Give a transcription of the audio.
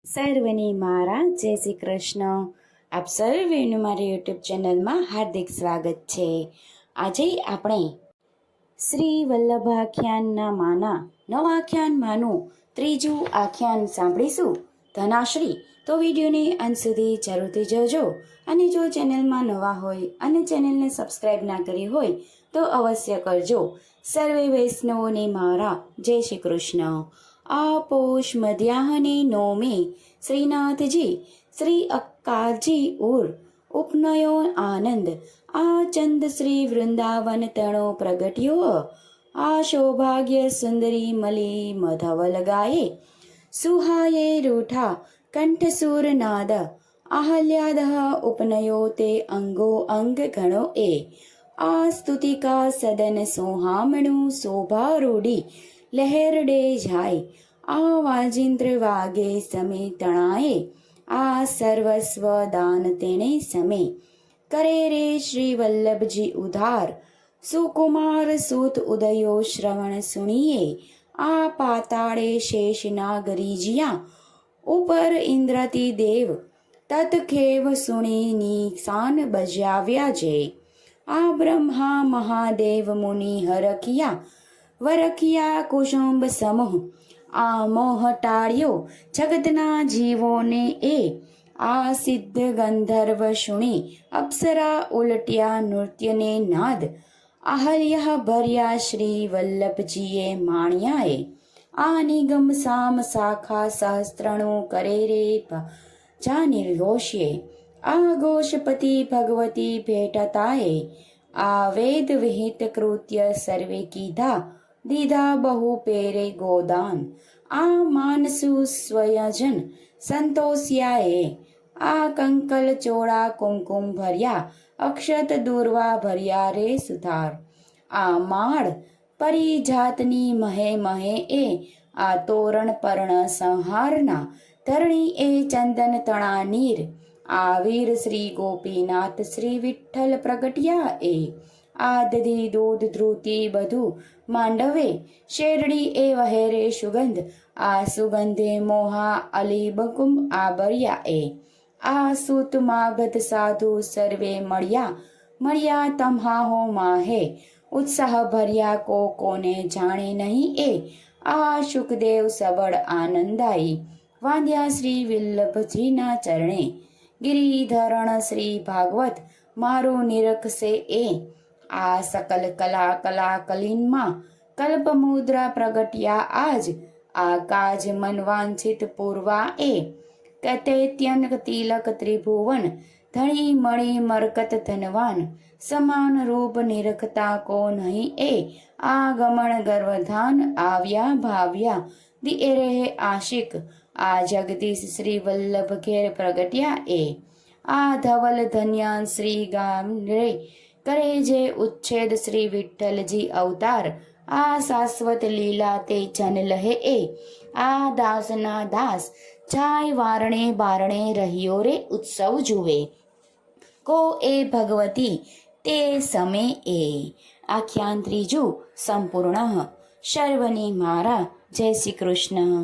સર્વને મારા જય શ્રી કૃષ્ણ. આપ સર્વેનું મારી યુટ્યુબ ચેનલમાં હાર્દિક સ્વાગત છે. આજે આપણે શ્રી વલ્લભાખ્યાનના માના નવાખ્યાનમાંનું ત્રીજું આખ્યાન સાંભળીશું, ધનાશ્રી. તો વિડીયોને અંત સુધી જરૂરથી જોજો, અને જો ચેનલમાં નવા હોય અને ચેનલને સબસ્ક્રાઈબ ના કરી હોય તો અવશ્ય કરજો. સર્વે વૈષ્ણવોને મારા જય શ્રી કૃષ્ણ. આ પોષ મધ્યાહને નોમે શ્રીનાથજી શ્રી અક્કાજી ઉર ઉપનયો આનંદ આ ચંદ શ્રી વૃંદાવન તણો પ્રગટ્યો. આ સૌભાગ્ય સુંદરી મલી મધવલ ગાયે સુહાયે રૂઠા કંઠસુર નાદ આહલ્યાદ ઉપનયો તે અંગો અંગ ગણો એ. આ સ્તુતિકા સદન સોહામણું શોભારૂઢી લહેરડે જાય. આ વાજિંદ્ર વાગે સમે તણાએ આ સર્વસ્વ દાન તેણે સમે કરે રે શ્રી વલ્લભજી ઉધાર. સુકુમાર સૂત ઉદયો શ્રવણ સુણીએ આ પાતાળે શેષ નાગરીજિયા ઉપર ઇન્દ્રતી દેવ તત્ખેવ સુણી નિશાન બજાવ્યા જે. આ બ્રહ્મા મહાદેવ મુનિ હરખિયા વરખિયા કુસુંબ સમૂહ આ મોહ ટાળ્યો જગતના જીવોને એ. આ સિદ્ધ ગંધર્વ શુણી અપ્સરા ઉલટ્યા નૃત્યને નાદ આહલ્ય ભર્યા શ્રી વલ્લભજીએ માણ્યાએ. આ નિગમ સામ શાખા સહસ્ત્રણું કરે રે જા નિર્ઘોષ્યે. આ ઘોષપતિ ભગવતી ભેટતાએ આ વેદ વિહિત કૃત્ય સર્વે કીધા દીધા બહુ પેરે ગોદાન. આ માનસુ સ્વયજન સંતોષ્યાએ આ કંકલ ચોળા કુમકુમ ભર્યા અક્ષત દૂર્વા ભર્યા રે સુધાર. આ માળ પરિજાતની મહે મહે એ આ તોરણ પર્ણ સંહારના ધરણી એ ચંદન તણા નીર. આ વીર શ્રી ગોપીનાથ શ્રી વિઠ્ઠલ પ્રગટ્યા એ. આ દધી દૂધ ધ્રુતી બધું માંડવે શેરડી એ વહેરે સુગંધ. આ સુગંધે મોહા અલી બકુમ આબર્યા એ. આ સૂત માગધ સાધુ સર્વે મળ્યા તમ્હાહો માહે ઉત્સાહ ભર્યા કોને જાણે નહીં એ. આ શુકદેવ સબળ આનંદાઈ વાંધ્યા શ્રી વલ્લભજીના ચરણે. ગિરિધરણ શ્રી ભાગવત મારું નિરખશે એ. આ સકલ કલા કલીનમાં કલ્પમુદ્રા પ્રગટ્યા આજ. આ કાજ મન વાંછિત પૂર્વા એ. કતૈત્યન તિલક ત્રિભુવન ધણી મણી મરકત ધનવાન. સમાન રૂપ નિરખતા કો નહીં એ. આ ગમણ ગર્વધાન આવ્યા ભાવ્યા દિએરે આશિક. આ જગદીશ શ્રી વલ્લભ ઘેર પ્રગટ્યા એ. આ ધવલ ધન્યાન શ્રી ગામ રે કરે જે ઉચ્છેદ શ્રી વિઠ્ઠલજી અવતાર. આ શાશ્વત લીલા તે જન લહે એ. આ દાસના દાસ જાય વારણે બારણે રહ્યો રે ઉત્સવ જુએ. કો એ ભગવતી તે સમે એ. આખ્યાન ત્રીજું સંપૂર્ણ. સર્વને મારા જય શ્રી કૃષ્ણ.